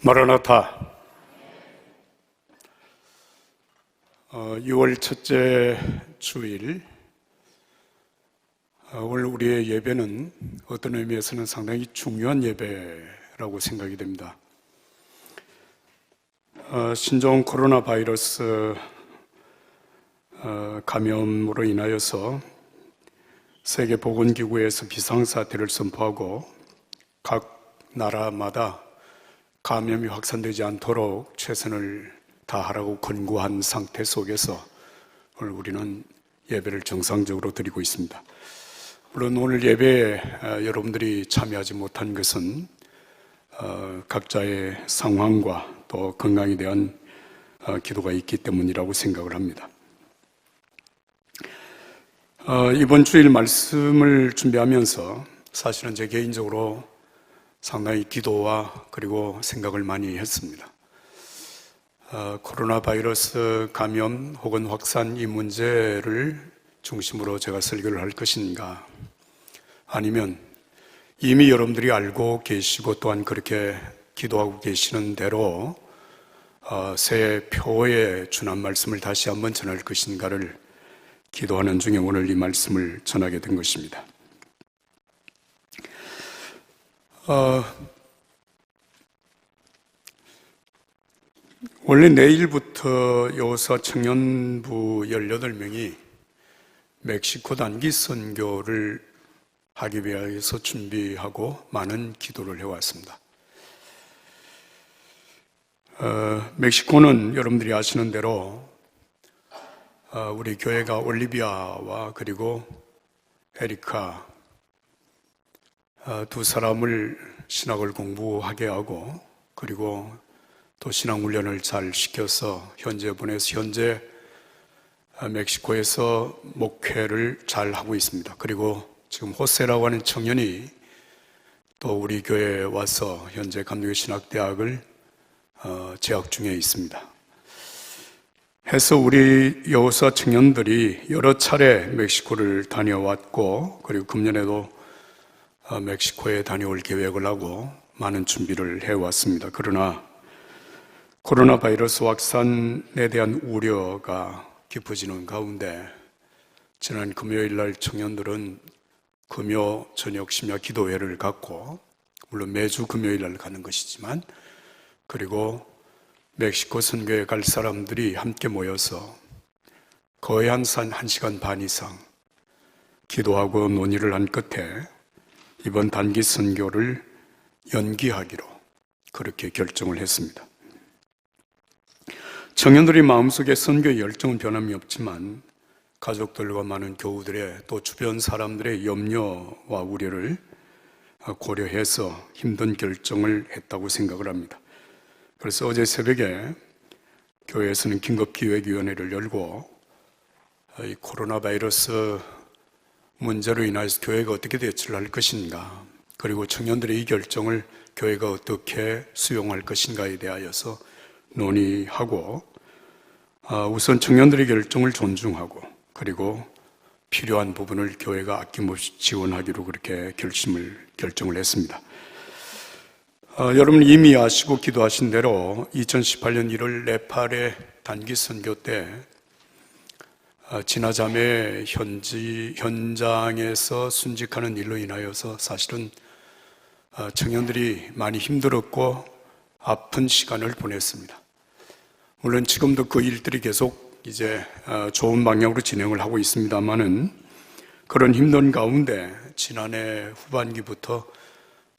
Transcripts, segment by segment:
마라나타. 6월 첫째 주일, 오늘 우리의 예배는 어떤 의미에서는 상당히 중요한 예배라고 생각이 됩니다. 신종 코로나 바이러스 감염으로 인하여서 세계보건기구에서 비상사태를 선포하고 각 나라마다 감염이 확산되지 않도록 최선을 다하라고 권고한 상태 속에서 오늘 우리는 예배를 정상적으로 드리고 있습니다. 물론 오늘 예배에 여러분들이 참여하지 못한 것은 각자의 상황과 또 건강에 대한 기도가 있기 때문이라고 생각을 합니다. 이번 주일 말씀을 준비하면서 사실은 제 개인적으로 상당히 기도와 그리고 생각을 많이 했습니다. 코로나 바이러스 감염 혹은 확산 이 문제를 중심으로 제가 설교를 할 것인가, 아니면 이미 여러분들이 알고 계시고 또한 그렇게 기도하고 계시는 대로 새해 표에 준한 말씀을 다시 한번 전할 것인가를 기도하는 중에 오늘 이 말씀을 전하게 된 것입니다. 원래 내일부터 여호수아 청년부 18명이 멕시코 단기 선교를 하기 위해서 준비하고 많은 기도를 해왔습니다. 멕시코는 여러분들이 아시는 대로 우리 교회가 올리비아와 그리고 에리카 두 사람을 신학을 공부하게 하고 그리고 또 신학훈련을 잘 시켜서 현재 보내서 현재 멕시코에서 목회를 잘 하고 있습니다. 그리고 지금 호세라고 하는 청년이 또 우리 교회에 와서 현재 감리교 신학대학을 재학 중에 있습니다. 해서 우리 여호수아 청년들이 여러 차례 멕시코를 다녀왔고 그리고 금년에도 멕시코에 다녀올 계획을 하고 많은 준비를 해왔습니다. 그러나 코로나 바이러스 확산에 대한 우려가 깊어지는 가운데 지난 금요일 날 청년들은 금요 저녁 심야 기도회를 갖고, 물론 매주 금요일 날 가는 것이지만, 그리고 멕시코 선교에 갈 사람들이 함께 모여서 거의 한 1시간 반 이상 기도하고 논의를 한 끝에 이번 단기 선교를 연기하기로 그렇게 결정을 했습니다. 청년들의 마음속에 선교의 열정은 변함이 없지만 가족들과 많은 교우들의 또 주변 사람들의 염려와 우려를 고려해서 힘든 결정을 했다고 생각을 합니다. 그래서 어제 새벽에 교회에서는 긴급기획위원회를 열고 이 코로나 바이러스 문제로 인해서 교회가 어떻게 대처를 할 것인가, 그리고 청년들의 이 결정을 교회가 어떻게 수용할 것인가에 대하여서 논의하고 우선 청년들의 결정을 존중하고 그리고 필요한 부분을 교회가 아낌없이 지원하기로 그렇게 결정을 했습니다. 여러분 이미 아시고 기도하신 대로 2018년 1월 네팔의 단기 선교 때 진화자매 현장에서 순직하는 일로 인하여서 사실은 청년들이 많이 힘들었고 아픈 시간을 보냈습니다. 물론 지금도 그 일들이 계속 이제 좋은 방향으로 진행을 하고 있습니다만은 그런 힘든 가운데 지난해 후반기부터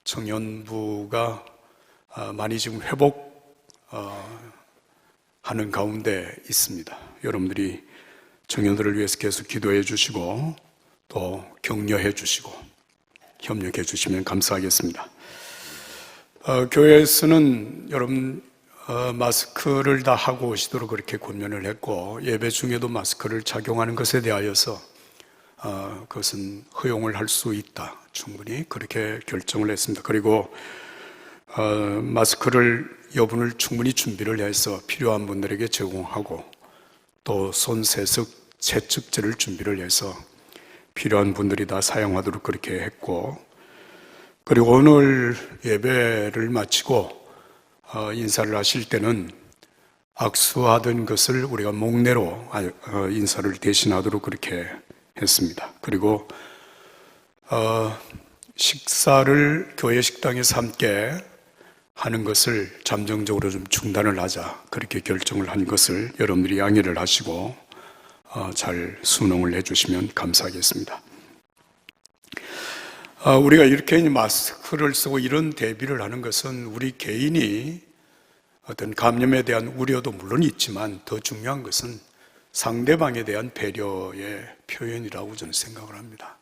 청년부가 많이 지금 회복하는 가운데 있습니다. 여러분들이 청년들을 위해서 계속 기도해 주시고 또 격려해 주시고 협력해 주시면 감사하겠습니다. 교회에서는 여러분 마스크를 다 하고 오시도록 그렇게 권면을 했고 예배 중에도 마스크를 착용하는 것에 대하여서 그것은 허용을 할 수 있다, 충분히 그렇게 결정을 했습니다. 그리고 마스크를 여분을 충분히 준비를 해서 필요한 분들에게 제공하고 또 손 세척제를 준비를 해서 필요한 분들이 다 사용하도록 그렇게 했고, 그리고 오늘 예배를 마치고 인사를 하실 때는 악수하던 것을 우리가 목례로 인사를 대신하도록 그렇게 했습니다. 그리고 식사를 교회 식당에서 함께 하는 것을 잠정적으로 좀 중단을 하자, 그렇게 결정을 한 것을 여러분들이 양해를 하시고 잘 순응을 해주시면 감사하겠습니다. 우리가 이렇게 마스크를 쓰고 이런 대비를 하는 것은 우리 개인이 어떤 감염에 대한 우려도 물론 있지만 더 중요한 것은 상대방에 대한 배려의 표현이라고 저는 생각을 합니다.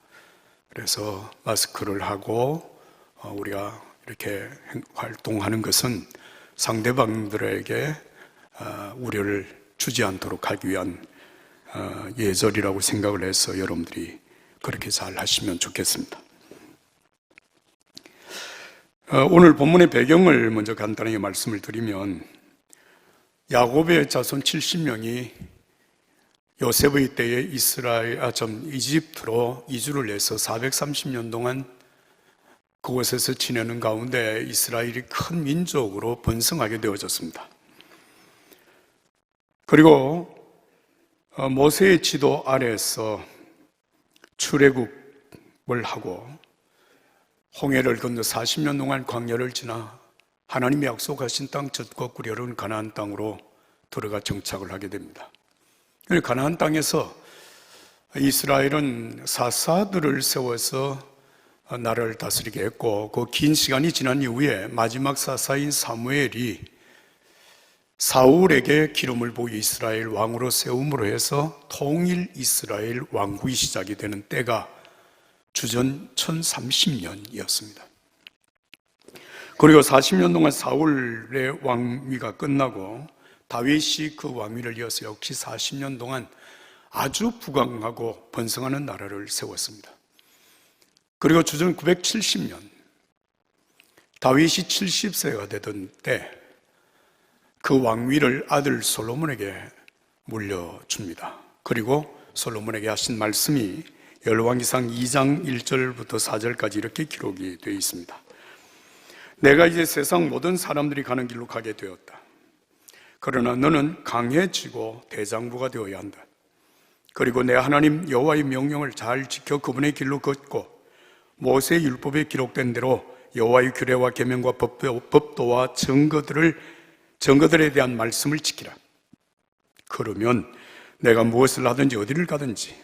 그래서 마스크를 하고 우리가 이렇게 활동하는 것은 상대방들에게 우려를 주지 않도록 하기 위한 예절이라고 생각을 해서 여러분들이 그렇게 잘 하시면 좋겠습니다. 오늘 본문의 배경을 먼저 간단하게 말씀을 드리면, 야곱의 자손 70명이 요셉의 때에 이집트로 이주를 해서 430년 동안 그곳에서 지내는 가운데 이스라엘이 큰 민족으로 번성하게 되어졌습니다. 그리고 모세의 지도 아래에서 출애굽을 하고 홍해를 건너 40년 동안 광야를 지나 하나님이 약속하신 땅 젖고 꿀여른 가나안 땅으로 들어가 정착을 하게 됩니다. 가나안 땅에서 이스라엘은 사사들을 세워서 나라를 다스리게 했고, 그 긴 시간이 지난 이후에 마지막 사사인 사무엘이 사울에게 기름을 부어 이스라엘 왕으로 세움으로 해서 통일 이스라엘 왕국이 시작이 되는 때가 주전 1030년이었습니다. 그리고 40년 동안 사울의 왕위가 끝나고 다윗이 그 왕위를 이어서 역시 40년 동안 아주 부강하고 번성하는 나라를 세웠습니다. 그리고 주전 970년 다윗이 70세가 되던 때 그 왕위를 아들 솔로몬에게 물려줍니다. 그리고 솔로몬에게 하신 말씀이 열왕기상 2장 1절부터 4절까지 이렇게 기록이 되어 있습니다. 내가 이제 세상 모든 사람들이 가는 길로 가게 되었다. 그러나 너는 강해지고 대장부가 되어야 한다. 그리고 내 하나님 여호와의 명령을 잘 지켜 그분의 길로 걷고 모세의 율법에 기록된 대로 여호와의 규례와 계명과 법도와 증거들에 대한 말씀을 지키라. 그러면 내가 무엇을 하든지 어디를 가든지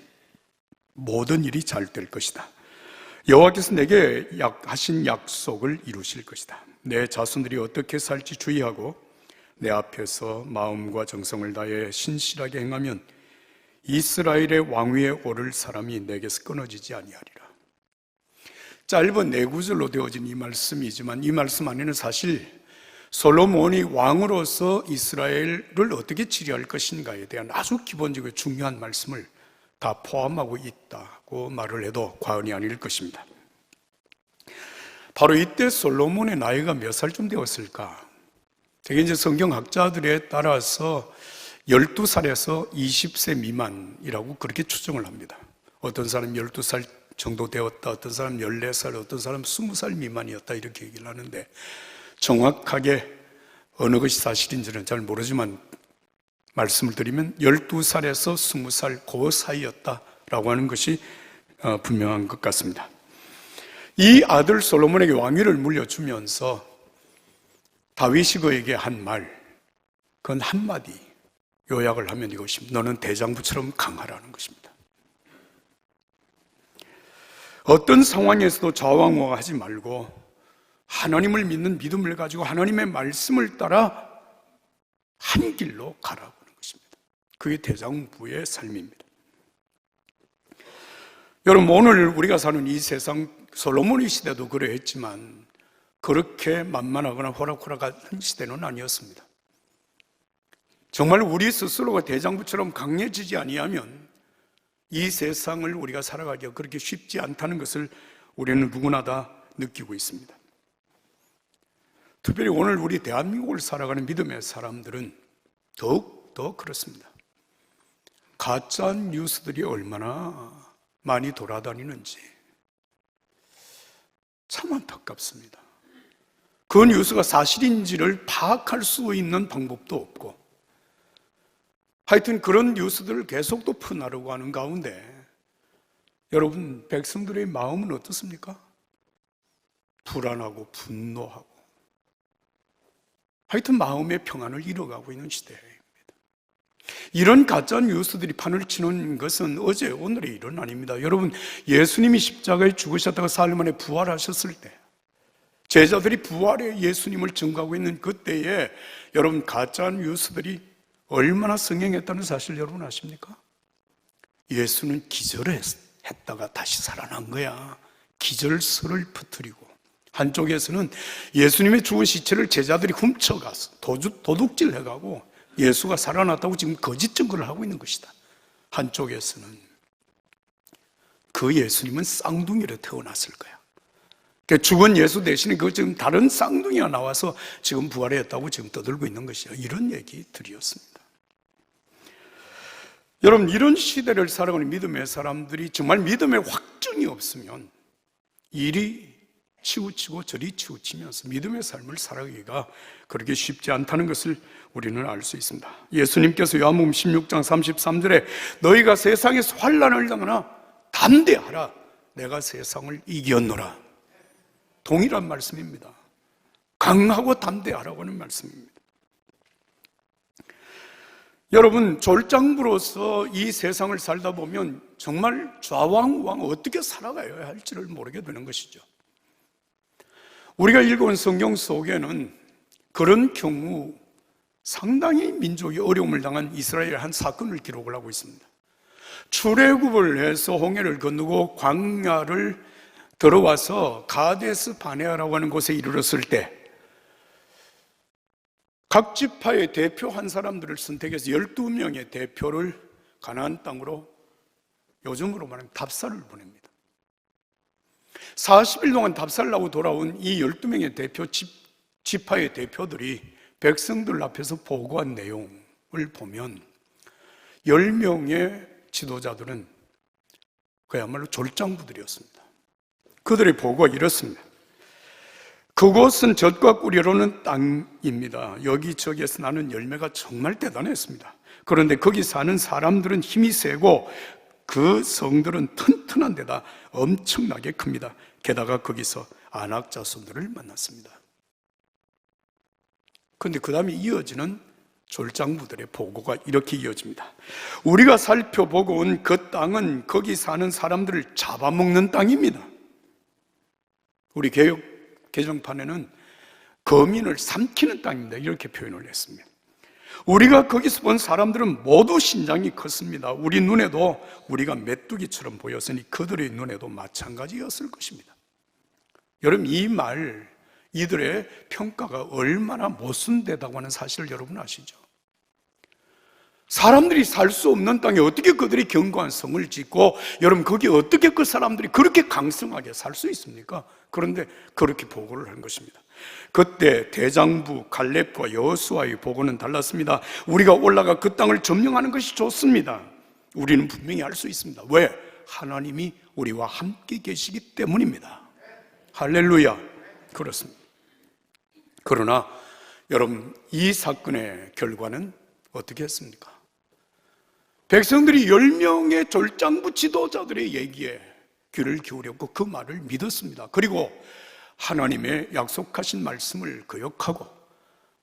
모든 일이 잘 될 것이다. 여호와께서 내게 하신 약속을 이루실 것이다. 내 자손들이 어떻게 살지 주의하고 내 앞에서 마음과 정성을 다해 신실하게 행하면 이스라엘의 왕위에 오를 사람이 내게서 끊어지지 아니하리라. 짧은 네 구절로 되어진 이 말씀이지만 이 말씀 안에는 사실 솔로몬이 왕으로서 이스라엘을 어떻게治理할 것인가에 대한 아주 기본적이고 중요한 말씀을 다 포함하고 있다고 말을 해도 과언이 아닐 것입니다. 바로 이때 솔로몬의 나이가 몇 살쯤 되었을까? 되게 이제 성경학자들에 따라서 12살에서 20세 미만이라고 그렇게 추정을 합니다. 어떤 사람 12살 정도 되었다, 어떤 사람 14살, 어떤 사람 20살 미만이었다 이렇게 얘기를 하는데 정확하게 어느 것이 사실인지는 잘 모르지만 말씀을 드리면 12살에서 20살 그 사이였다라고 하는 것이 분명한 것 같습니다. 이 아들 솔로몬에게 왕위를 물려주면서 다윗이 그에게 한 말, 그건 한마디 요약을 하면 이것입니다. 너는 대장부처럼 강하라는 것입니다. 어떤 상황에서도 좌왕우왕하지 말고 하나님을 믿는 믿음을 가지고 하나님의 말씀을 따라 한 길로 가라고 하는 것입니다. 그게 대장부의 삶입니다. 여러분, 오늘 우리가 사는 이 세상, 솔로몬의 시대도 그러했지만 그렇게 만만하거나 호락호락한 시대는 아니었습니다. 정말 우리 스스로가 대장부처럼 강해지지 아니하면 이 세상을 우리가 살아가기가 그렇게 쉽지 않다는 것을 우리는 누구나 다 느끼고 있습니다. 특별히 오늘 우리 대한민국을 살아가는 믿음의 사람들은 더욱 더 그렇습니다. 가짜 뉴스들이 얼마나 많이 돌아다니는지 참 안타깝습니다. 그 뉴스가 사실인지를 파악할 수 있는 방법도 없고, 하여튼 그런 뉴스들을 계속 또 퍼나르고 하는 가운데 여러분, 백성들의 마음은 어떻습니까? 불안하고 분노하고, 하여튼 마음의 평안을 잃어가고 있는 시대입니다. 이런 가짜 뉴스들이 판을 치는 것은 어제 오늘의 일은 아닙니다. 여러분, 예수님이 십자가에 죽으셨다가 사흘 만에 부활하셨을 때, 제자들이 부활의 예수님을 증거하고 있는 그때에 여러분, 가짜 뉴스들이 얼마나 성행했다는 사실 여러분 아십니까? 예수는 기절을 했다가 다시 살아난 거야. 기절설을 퍼뜨리고, 한쪽에서는 예수님의 죽은 시체를 제자들이 훔쳐가서 도둑질 해가고 예수가 살아났다고 지금 거짓 증거를 하고 있는 것이다. 한쪽에서는 그 예수님은 쌍둥이로 태어났을 거야. 그러니까 죽은 예수 대신에 그 지금 다른 쌍둥이가 나와서 지금 부활했다고 지금 떠들고 있는 것이야. 이런 얘기들이었습니다. 여러분, 이런 시대를 살아가는 믿음의 사람들이 정말 믿음의 확증이 없으면 이리 치우치고 저리 치우치면서 믿음의 삶을 살아가기가 그렇게 쉽지 않다는 것을 우리는 알 수 있습니다. 예수님께서 요한복음 16장 33절에 너희가 세상에서 환난을 당하나 담대하라, 내가 세상을 이겼노라. 동일한 말씀입니다. 강하고 담대하라고 하는 말씀입니다. 여러분, 졸장부로서 이 세상을 살다 보면 정말 좌왕우왕 어떻게 살아가야 할지를 모르게 되는 것이죠. 우리가 읽어온 성경 속에는 그런 경우 상당히 민족이 어려움을 당한 이스라엘의 한 사건을 기록을 하고 있습니다. 출애굽을 해서 홍해를 건너고 광야를 들어와서 가데스 바네아라고 하는 곳에 이르렀을 때 각 지파의 대표 한 사람들을 선택해서 12명의 대표를 가나안 땅으로, 요즘으로 말하면 답사를 보냅니다. 40일 동안 답사를 하고 돌아온 이 12명의 대표 지파의 대표들이 백성들 앞에서 보고한 내용을 보면 10명의 지도자들은 그야말로 졸장부들이었습니다. 그들의 보고가 이렇습니다. 그곳은 젖과 꿀이 흐르는 땅입니다. 여기저기에서 나는 열매가 정말 대단했습니다. 그런데 거기 사는 사람들은 힘이 세고 그 성들은 튼튼한 데다 엄청나게 큽니다. 게다가 거기서 아낙 자손들을 만났습니다. 그런데 그 다음에 이어지는 졸장부들의 보고가 이렇게 이어집니다. 우리가 살펴보고 온 그 땅은 거기 사는 사람들을 잡아먹는 땅입니다. 우리 개정판에는 거민을 삼키는 땅입니다. 이렇게 표현을 했습니다. 우리가 거기서 본 사람들은 모두 신장이 컸습니다. 우리 눈에도 우리가 메뚜기처럼 보였으니 그들의 눈에도 마찬가지였을 것입니다. 여러분, 이 말, 이들의 평가가 얼마나 모순되다고 하는 사실을 여러분 아시죠? 사람들이 살 수 없는 땅에 어떻게 그들이 견고한 성을 짓고, 여러분, 거기에 어떻게 그 사람들이 그렇게 강성하게 살 수 있습니까? 그런데 그렇게 보고를 한 것입니다. 그때 대장부 갈렙과 여호수아의 보고는 달랐습니다. 우리가 올라가 그 땅을 점령하는 것이 좋습니다. 우리는 분명히 알 수 있습니다. 왜? 하나님이 우리와 함께 계시기 때문입니다. 할렐루야. 그렇습니다. 그러나 여러분, 이 사건의 결과는 어떻게 했습니까? 백성들이 10명의 졸장부 지도자들의 얘기에 귀를 기울였고 그 말을 믿었습니다. 그리고 하나님의 약속하신 말씀을 거역하고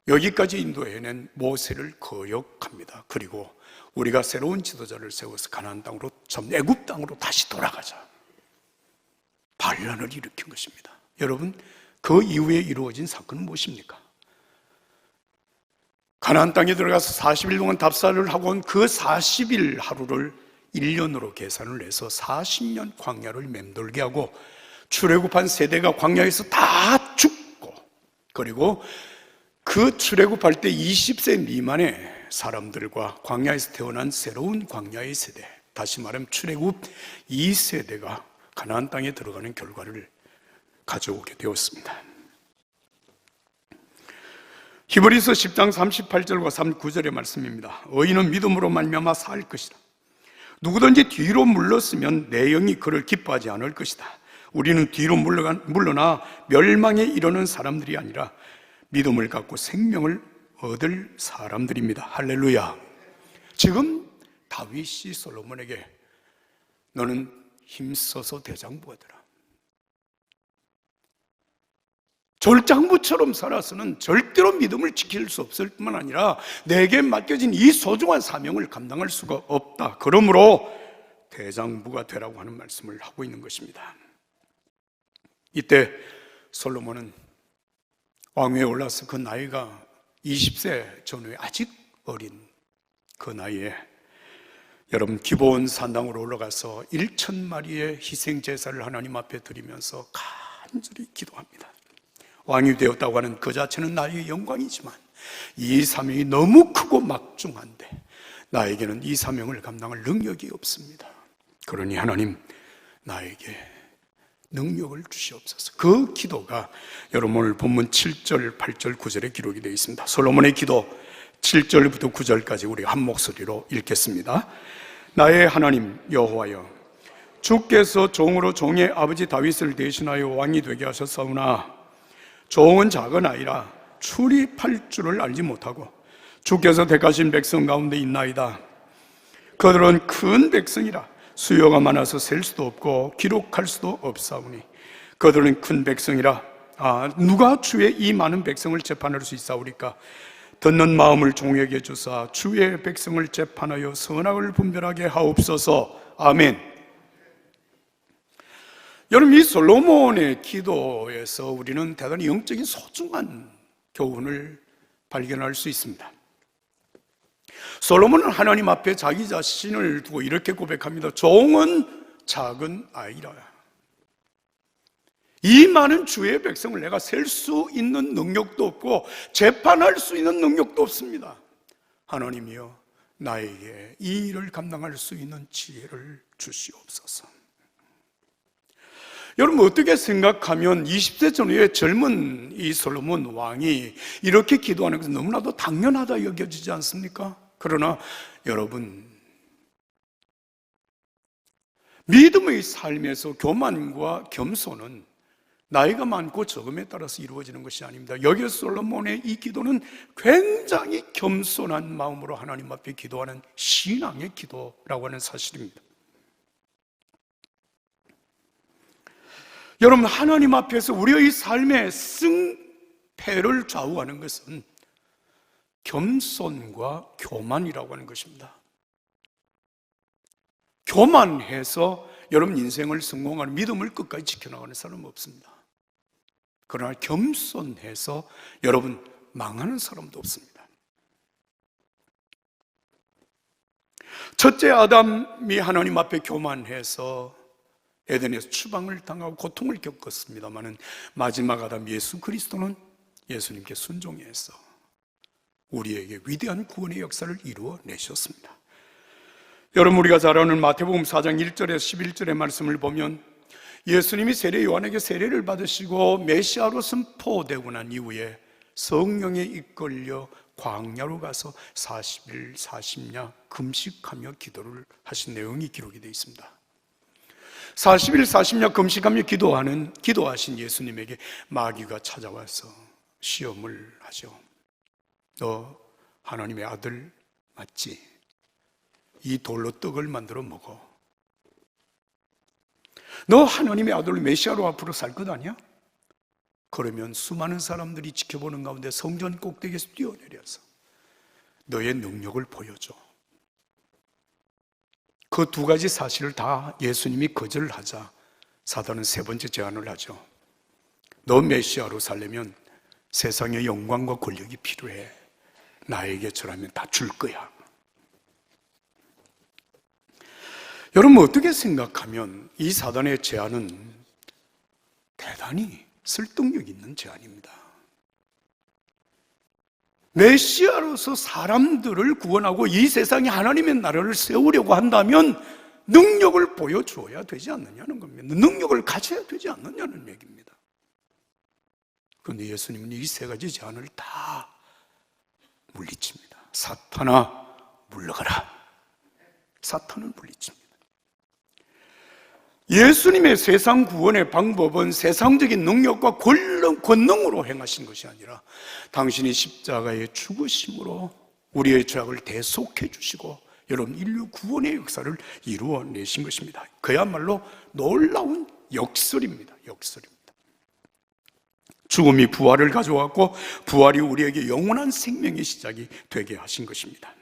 여기까지 인도해낸 모세를 거역합니다. 그리고 우리가 새로운 지도자를 세워서 가나안 땅으로, 참 애굽 땅으로 다시 돌아가자, 반란을 일으킨 것입니다. 여러분, 그 이후에 이루어진 사건은 무엇입니까? 가나안 땅에 들어가서 40일 동안 답사를 하고 온 그 40일 하루를 1년으로 계산을 해서 40년 광야를 맴돌게 하고 출애굽한 세대가 광야에서 다 죽고, 그리고 그 출애굽할 때 20세 미만의 사람들과 광야에서 태어난 새로운 광야의 세대, 다시 말하면 출애굽 2세대가 가나안 땅에 들어가는 결과를 가져오게 되었습니다. 히브리서 10장 38절과 39절의 말씀입니다. 의인은 믿음으로 말미암아 살 것이다. 누구든지 뒤로 물렀으면 내 영이 그를 기뻐하지 않을 것이다. 우리는 뒤로 물러나 멸망에 이르는 사람들이 아니라 믿음을 갖고 생명을 얻을 사람들입니다. 할렐루야. 지금 다윗이 솔로몬에게 너는 힘써서 대장부가 되라. 졸장부처럼 살아서는 절대로 믿음을 지킬 수 없을 뿐만 아니라 내게 맡겨진 이 소중한 사명을 감당할 수가 없다. 그러므로 대장부가 되라고 하는 말씀을 하고 있는 것입니다. 이때 솔로몬은 왕위에 올라서 그 나이가 20세 전후에 아직 어린 그 나이에 여러분 기브온 산당으로 올라가서 1,000마리의 희생제사를 하나님 앞에 드리면서 간절히 기도합니다. 왕이 되었다고 하는 그 자체는 나의 영광이지만 이 사명이 너무 크고 막중한데 나에게는 이 사명을 감당할 능력이 없습니다. 그러니 하나님 나에게 능력을 주시옵소서. 그 기도가 여러분 오늘 본문 7절, 8절, 9절에 기록이 되어 있습니다. 솔로몬의 기도 7절부터 9절까지 우리 한 목소리로 읽겠습니다. 나의 하나님 여호와여, 주께서 종으로 종의 아버지 다윗을 대신하여 왕이 되게 하셨사오나 종은 작은 아이라 출입할 줄을 알지 못하고 주께서 택하신 백성 가운데 있나이다. 그들은 큰 백성이라 수요가 많아서 셀 수도 없고 기록할 수도 없사오니 그들은 큰 백성이라 누가 주의 이 많은 백성을 재판할 수 있사오리까? 듣는 마음을 종에게 주사 주의 백성을 재판하여 선악을 분별하게 하옵소서. 아멘. 여러분, 이 솔로몬의 기도에서 우리는 대단히 영적인 소중한 교훈을 발견할 수 있습니다. 솔로몬은 하나님 앞에 자기 자신을 두고 이렇게 고백합니다. 종은 작은 아이라. 이 많은 주의 백성을 내가 셀 수 있는 능력도 없고 재판할 수 있는 능력도 없습니다. 하나님이여 나에게 이 일을 감당할 수 있는 지혜를 주시옵소서. 여러분 어떻게 생각하면 20세 전후의 젊은 이 솔로몬 왕이 이렇게 기도하는 것은 너무나도 당연하다 여겨지지 않습니까? 그러나 여러분 믿음의 삶에서 교만과 겸손은 나이가 많고 적음에 따라서 이루어지는 것이 아닙니다. 여기 솔로몬의 이 기도는 굉장히 겸손한 마음으로 하나님 앞에 기도하는 신앙의 기도라고 하는 사실입니다. 여러분 하나님 앞에서 우리의 삶의 승패를 좌우하는 것은 겸손과 교만이라고 하는 것입니다. 교만해서 여러분 인생을 성공하는 믿음을 끝까지 지켜나가는 사람은 없습니다. 그러나 겸손해서 여러분 망하는 사람도 없습니다. 첫째 아담이 하나님 앞에 교만해서 에덴에서 추방을 당하고 고통을 겪었습니다마는 마지막 아담 예수 그리스도는 예수님께 순종해서 우리에게 위대한 구원의 역사를 이루어 내셨습니다. 여러분 우리가 잘 아는 마태복음 4장 1절에서 11절의 말씀을 보면 예수님이 세례 요한에게 세례를 받으시고 메시아로 선포되고 난 이후에 성령에 이끌려 광야로 가서 40일 40야 금식하며 기도를 하신 내용이 기록이 되어 있습니다. 40일 40야 금식하며 기도하신 예수님에게 마귀가 찾아와서 시험을 하죠. 너 하나님의 아들 맞지? 이 돌로 떡을 만들어 먹어. 너 하나님의 아들로 메시아로 앞으로 살 것 아니야? 그러면 수많은 사람들이 지켜보는 가운데 성전 꼭대기에서 뛰어내려서 너의 능력을 보여줘. 그 두 가지 사실을 다 예수님이 거절하자 사단은 세 번째 제안을 하죠. 너 메시아로 살려면 세상의 영광과 권력이 필요해. 나에게 절하면 다 줄 거야. 여러분 어떻게 생각하면 이 사단의 제안은 대단히 설득력 있는 제안입니다. 메시아로서 사람들을 구원하고 이 세상에 하나님의 나라를 세우려고 한다면 능력을 보여주어야 되지 않느냐는 겁니다. 능력을 가져야 되지 않느냐는 얘기입니다. 그런데 예수님은 이 세 가지 제안을 다 물리칩니다. 사탄아 물러가라. 사탄을 물리칩니다. 예수님의 세상 구원의 방법은 세상적인 능력과 권능으로 행하신 것이 아니라 당신이 십자가의 죽으심으로 우리의 죄악을 대속해 주시고 여러분 인류 구원의 역사를 이루어내신 것입니다. 그야말로 놀라운 역설입니다. 역설입니다. 죽음이 부활을 가져왔고 부활이 우리에게 영원한 생명의 시작이 되게 하신 것입니다.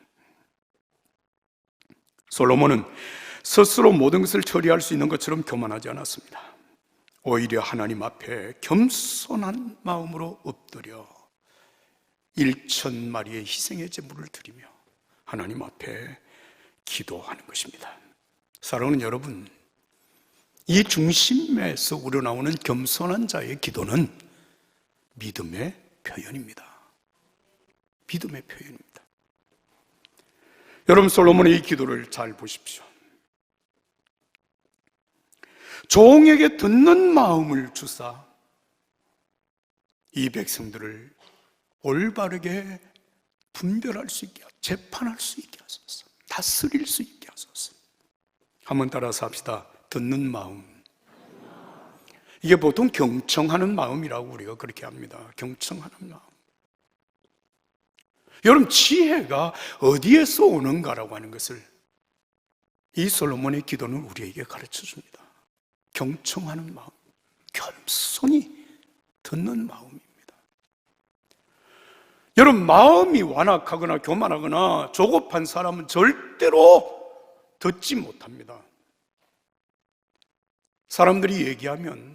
솔로몬은 스스로 모든 것을 처리할 수 있는 것처럼 교만하지 않았습니다. 오히려 하나님 앞에 겸손한 마음으로 엎드려 1,000마리의 희생의 제물을 드리며 하나님 앞에 기도하는 것입니다. 사랑하는 여러분, 이 중심에서 우러나오는 겸손한 자의 기도는 믿음의 표현입니다. 믿음의 표현입니다. 여러분, 솔로몬의 이 기도를 잘 보십시오. 종에게 듣는 마음을 주사 이 백성들을 올바르게 분별할 수 있게, 재판할 수 있게 하소서, 다스릴 수 있게 하소서. 한번 따라서 합시다. 듣는 마음. 이게 보통 경청하는 마음이라고 우리가 그렇게 합니다. 경청하는 마음. 여러분, 지혜가 어디에서 오는가라고 하는 것을 이 솔로몬의 기도는 우리에게 가르쳐 줍니다. 경청하는 마음, 겸손히 듣는 마음입니다. 여러분, 마음이 완악하거나 교만하거나 조급한 사람은 절대로 듣지 못합니다. 사람들이 얘기하면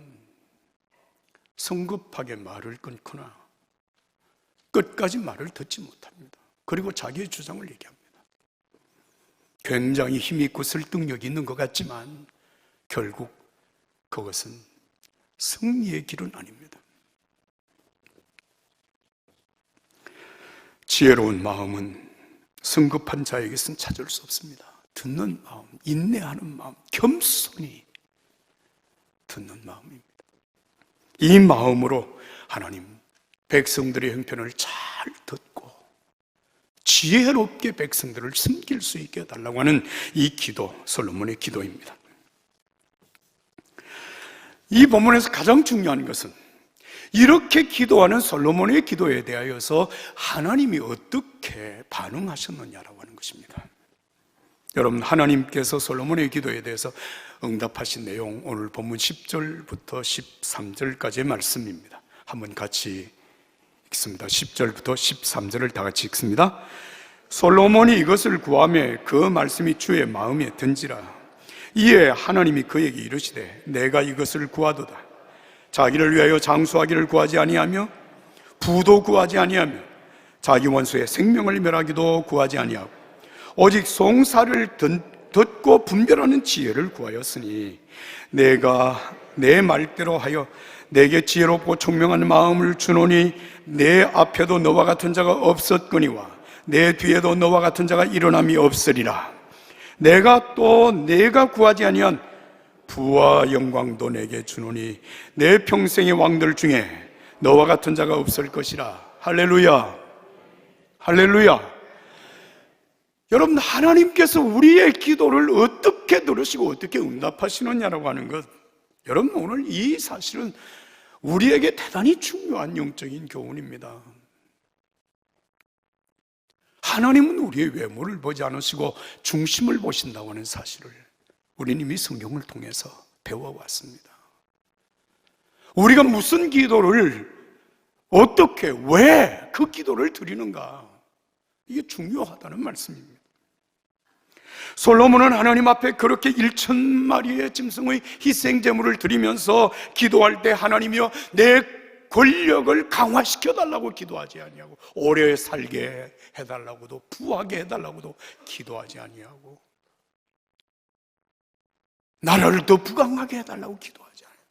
성급하게 말을 끊거나 끝까지 말을 듣지 못합니다. 그리고 자기의 주장을 얘기합니다. 굉장히 힘있고 설득력이 있는 것 같지만 결국 그것은 승리의 길은 아닙니다. 지혜로운 마음은 성급한 자에게서는 찾을 수 없습니다. 듣는 마음, 인내하는 마음, 겸손히 듣는 마음입니다. 이 마음으로 하나님 백성들의 형편을 잘 듣고 지혜롭게 백성들을 섬길 수 있게 해달라고 하는 이 기도, 솔로몬의 기도입니다. 이 본문에서 가장 중요한 것은 이렇게 기도하는 솔로몬의 기도에 대하여서 하나님이 어떻게 반응하셨느냐라고 하는 것입니다. 여러분, 하나님께서 솔로몬의 기도에 대해서 응답하신 내용, 오늘 본문 10절부터 13절까지의 말씀입니다. 한번 같이 읽습니다. 10절부터 13절을 다 같이 읽습니다. 솔로몬이 이것을 구하며 그 말씀이 주의 마음에 든지라. 이에 하나님이 그에게 이르시되 내가 이것을 구하도다. 자기를 위하여 장수하기를 구하지 아니하며 부도 구하지 아니하며 자기 원수의 생명을 멸하기도 구하지 아니하고 오직 송사를 듣고 분별하는 지혜를 구하였으니 내가 내 말대로 하여 내게 지혜롭고 총명한 마음을 주노니 내 앞에도 너와 같은 자가 없었거니와 내 뒤에도 너와 같은 자가 일어남이 없으리라. 내가 구하지 아니한 부와 영광도 내게 주노니 내 평생의 왕들 중에 너와 같은 자가 없을 것이라. 할렐루야, 할렐루야. 여러분, 하나님께서 우리의 기도를 어떻게 들으시고 어떻게 응답하시느냐라고 하는 것, 여러분, 오늘 이 사실은 우리에게 대단히 중요한 영적인 교훈입니다. 하나님은 우리의 외모를 보지 않으시고 중심을 보신다고 하는 사실을 우리는 이미 성경을 통해서 배워왔습니다. 우리가 무슨 기도를 어떻게, 왜 그 기도를 드리는가, 이게 중요하다는 말씀입니다. 솔로몬은 하나님 앞에 그렇게 1,000마리의 짐승의 희생제물을 드리면서 기도할 때 하나님이여 내 권력을 강화시켜 달라고 기도하지 아니하고 오래 살게 해달라고도 부하게 해달라고도 기도하지 아니하고 나라를 더 부강하게 해달라고 기도하지 아니하고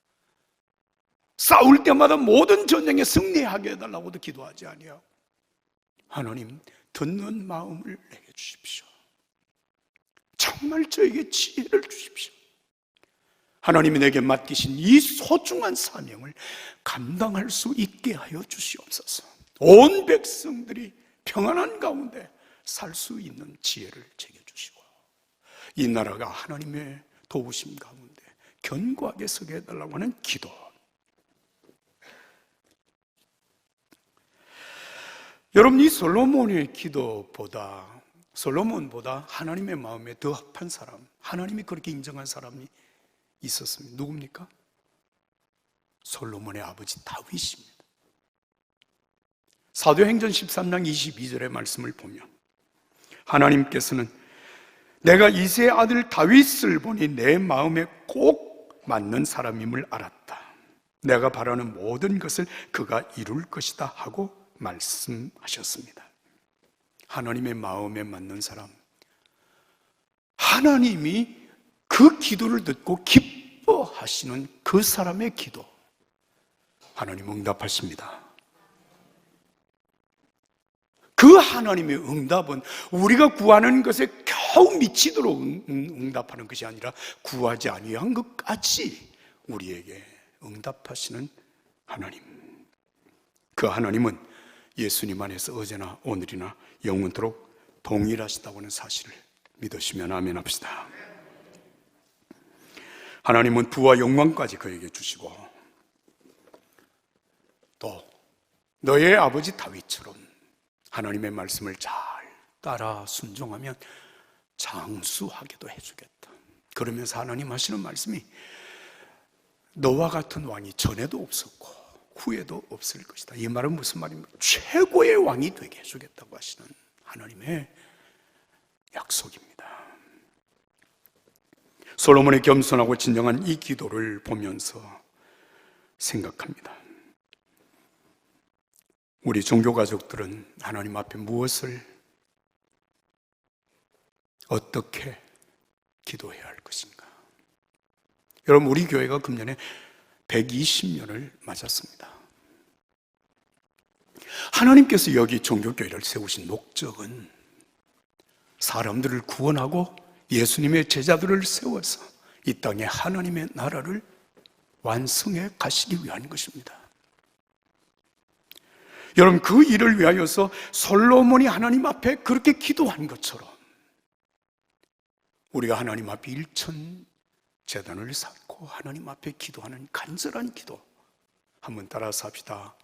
싸울 때마다 모든 전쟁에 승리하게 해달라고도 기도하지 아니하고 하나님, 듣는 마음을 내게 주십시오. 정말 저에게 지혜를 주십시오. 하나님이 내게 맡기신 이 소중한 사명을 감당할 수 있게 하여 주시옵소서. 온 백성들이 평안한 가운데 살 수 있는 지혜를 제게 주시고 이 나라가 하나님의 도우심 가운데 견고하게 서게 해달라고 하는 기도. 여러분, 이 솔로몬의 기도보다, 솔로몬보다 하나님의 마음에 더 합한 사람, 하나님이 그렇게 인정한 사람이 있었습니다. 누굽니까? 솔로몬의 아버지 다윗입니다. 사도행전 13장 22절의 말씀을 보면 하나님께서는 내가 이새의 아들 다윗을 보니 내 마음에 꼭 맞는 사람임을 알았다. 내가 바라는 모든 것을 그가 이룰 것이다 하고 말씀하셨습니다. 하나님의 마음에 맞는 사람, 하나님이 그 기도를 듣고 기뻐하시는 그 사람의 기도, 하나님 응답하십니다. 그 하나님의 응답은 우리가 구하는 것에 겨우 미치도록 응답하는 것이 아니라 구하지 아니한 것까지 우리에게 응답하시는 하나님. 그 하나님은 예수님 안에서 어제나 오늘이나 영원토록 동일하시다고 하는 사실을 믿으시면 아멘 합시다. 하나님은 부와 영광까지 그에게 주시고 또 너의 아버지 다윗처럼 하나님의 말씀을 잘 따라 순종하면 장수하게도 해주겠다. 그러면서 하나님 하시는 말씀이 너와 같은 왕이 전에도 없었고 후에도 없을 것이다. 이 말은 무슨 말입니까? 최고의 왕이 되게 해주겠다고 하시는 하나님의 약속입니다. 솔로몬의 겸손하고 진정한 이 기도를 보면서 생각합니다. 우리 종교 가족들은 하나님 앞에 무엇을 어떻게 기도해야 할 것인가? 여러분, 우리 교회가 금년에 120년을 맞았습니다. 하나님께서 여기 종교교회를 세우신 목적은 사람들을 구원하고 예수님의 제자들을 세워서 이 땅에 하나님의 나라를 완성해 가시기 위한 것입니다. 여러분, 그 일을 위하여서 솔로몬이 하나님 앞에 그렇게 기도한 것처럼 우리가 하나님 앞에 일천 제단을 쌓고 하나님 앞에 기도하는 간절한 기도 한번 따라서 합시다.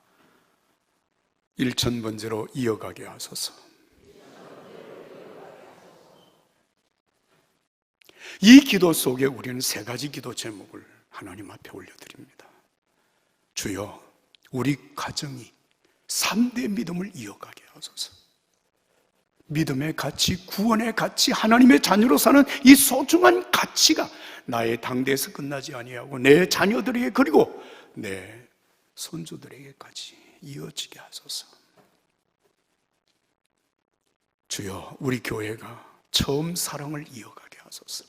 일천번제로 이어가게 하소서. 이 기도 속에 우리는 세 가지 기도 제목을 하나님 앞에 올려드립니다. 주여, 우리 가정이 3대 믿음을 이어가게 하소서. 믿음의 가치, 구원의 가치, 하나님의 자녀로 사는 이 소중한 가치가 나의 당대에서 끝나지 아니하고 내 자녀들에게 그리고 내 손주들에게까지 이어지게 하소서. 주여, 우리 교회가 처음 사랑을 이어가게 하소서.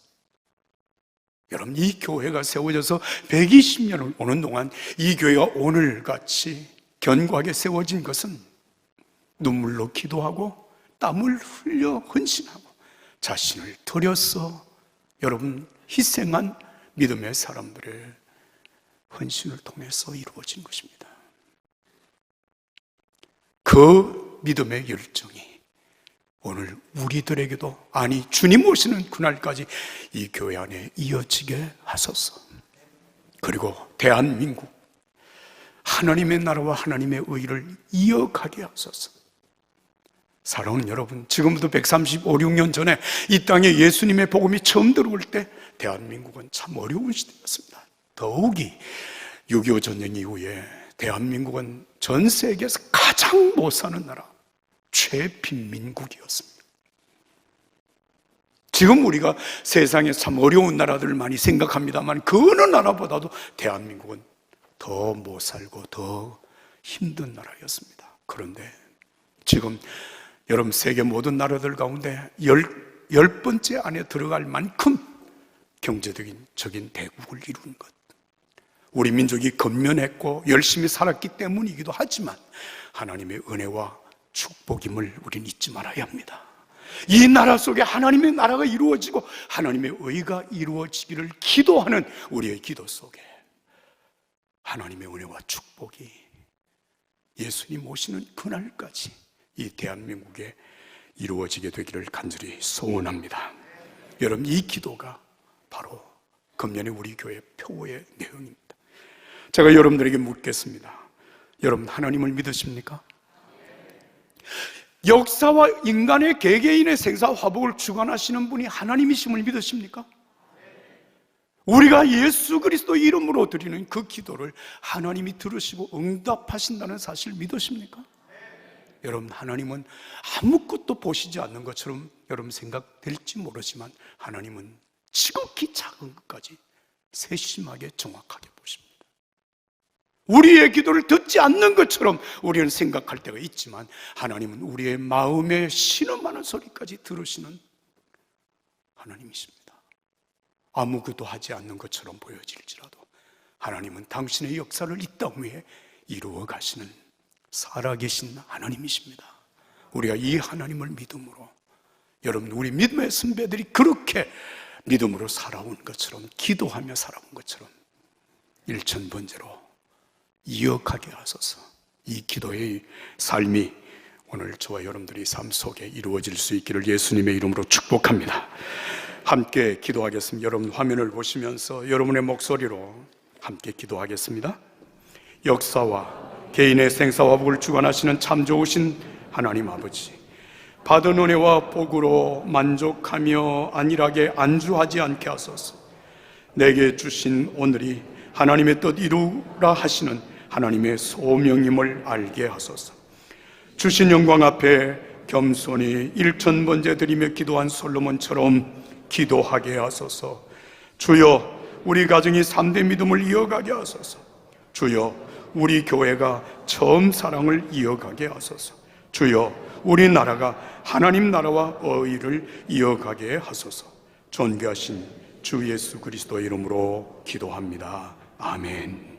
여러분, 이 교회가 세워져서 120년을 오는 동안 이 교회가 오늘같이 견고하게 세워진 것은 눈물로 기도하고 땀을 흘려 헌신하고 자신을 들여서 여러분 희생한 믿음의 사람들의 헌신을 통해서 이루어진 것입니다. 그 믿음의 열정이 오늘 우리들에게도, 아니 주님 오시는 그날까지 이 교회 안에 이어지게 하소서. 그리고 대한민국 하나님의 나라와 하나님의 의를 이어가게 하소서. 사랑하는 여러분, 지금부터 135, 6년 전에 이 땅에 예수님의 복음이 처음 들어올 때 대한민국은 참 어려운 시대였습니다. 더욱이 6.25 전쟁 이후에 대한민국은 전 세계에서 가장 못 사는 나라, 최빈민국이었습니다. 지금 우리가 세상에 참 어려운 나라들을 많이 생각합니다만 그 어느 나라보다도 대한민국은 더 못 살고 더 힘든 나라였습니다. 그런데 지금 여러분, 세계 모든 나라들 가운데 열 번째 안에 들어갈 만큼 경제적인 대국을 이룬 것, 우리 민족이 건면했고 열심히 살았기 때문이기도 하지만 하나님의 은혜와 축복임을 우리는 잊지 말아야 합니다. 이 나라 속에 하나님의 나라가 이루어지고 하나님의 의가 이루어지기를 기도하는 우리의 기도 속에 하나님의 은혜와 축복이 예수님 오시는 그날까지 이 대한민국에 이루어지게 되기를 간절히 소원합니다. 여러분, 이 기도가 바로 금년에 우리 교회 표어의 내용입니다. 제가 여러분들에게 묻겠습니다. 여러분 하나님을 믿으십니까? 역사와 인간의 개개인의 생사 화복을 주관하시는 분이 하나님이심을 믿으십니까? 우리가 예수 그리스도 이름으로 드리는 그 기도를 하나님이 들으시고 응답하신다는 사실 믿으십니까? 여러분 하나님은 아무것도 보시지 않는 것처럼 여러분 생각될지 모르지만 하나님은 지극히 작은 것까지 세심하게 정확하게 보십니다. 우리의 기도를 듣지 않는 것처럼 우리는 생각할 때가 있지만 하나님은 우리의 마음에 신음하는 소리까지 들으시는 하나님이십니다. 아무것도 하지 않는 것처럼 보여질지라도 하나님은 당신의 역사를 이 땅 위에 이루어 가시는 살아계신 하나님이십니다. 우리가 이 하나님을 믿음으로, 여러분 우리 믿음의 선배들이 그렇게 믿음으로 살아온 것처럼, 기도하며 살아온 것처럼 일천번제로 이어가게 하소서. 이 기도의 삶이 오늘 저와 여러분들의 삶 속에 이루어질 수 있기를 예수님의 이름으로 축복합니다. 함께 기도하겠습니다. 여러분 화면을 보시면서 여러분의 목소리로 함께 기도하겠습니다. 역사와 개인의 생사화복을 주관하시는 참 좋으신 하나님 아버지, 받은 은혜와 복으로 만족하며 안일하게 안주하지 않게 하소서. 내게 주신 오늘이 하나님의 뜻 이루라 하시는 하나님의 소명임을 알게 하소서. 주신 영광 앞에 겸손히 일천번제 드리며 기도한 솔로몬처럼 기도하게 하소서. 주여, 우리 가정이 3대 믿음을 이어가게 하소서. 주여, 우리 교회가 처음 사랑을 이어가게 하소서. 주여, 우리나라가 하나님 나라와 의를 이어가게 하소서. 존귀하신 주 예수 그리스도의 이름으로 기도합니다. 아멘.